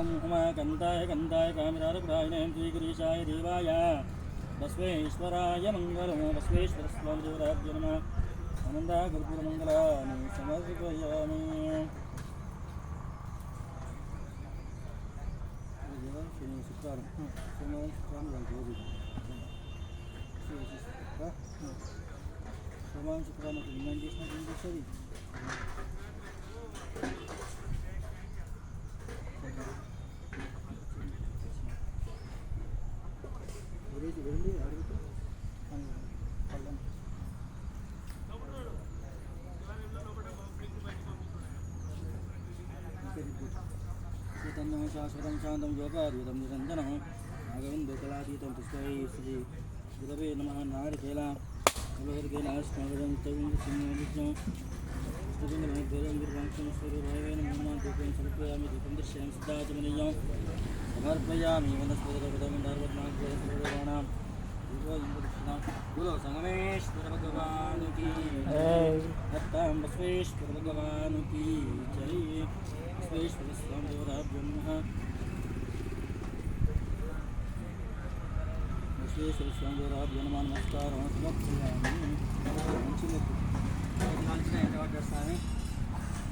ओम उमाकान्ताय कान्ताय कामिरारप्रायणे श्रीगिरीशाय देवाय बसवेश्वराय मंगलम बसवेश्वरस्वामिदेवताभ्यो नमः आनन्दाकर्पूरमङ्गलानि समर्पयामि शुक्रारं सोमवार शुक्रारं विज्ञान చేసినటువంటి సరి ఒరేది వెళ్ళి అడుగుతూ పళ్ళం చైతన్యం శాశ్వతం శాంతం యోగారూఢం నిరంజనం ఆగవందకలాతీతం పుష్పై శ్రీ గురవే నమః నారికేళ समर्पयामि दीपं दृश्यामि सिद्धाचमनीयं समर्पयामि वनस्पतिर्वदमण्डार्वत्नां गुरो संगमेश्वर भगवान् की दत्तां बसवेश्वर भगवान् की जय बसवेश्वर स्वामिदेवताभ्यो नमः बसवेश्वर स्वामिदेवताभ्यो नमः नमस्कारं समर्पयामि మంచి మంచిగా ఎంత పట్టేస్తాను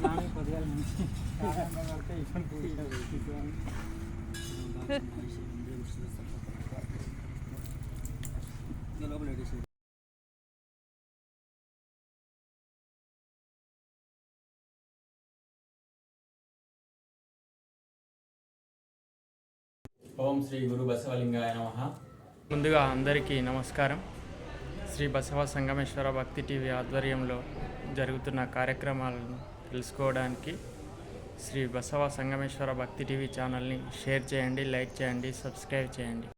నాని పదివేల నుంచి పడితే లోపల ఓం శ్రీ గురు బసవలింగాయ నమః. ముందుగా అందరికీ నమస్కారం. శ్రీ బసవ సంగమేశ్వర భక్తి టీవీ ఆధ్వర్యంలో జరుగుతున్న కార్యక్రమాలను తెలుసుకోవడానికి శ్రీ బసవ సంగమేశ్వర భక్తి టీవీ ఛానల్ని షేర్ చేయండి, లైక్ చేయండి, సబ్స్క్రైబ్ చేయండి.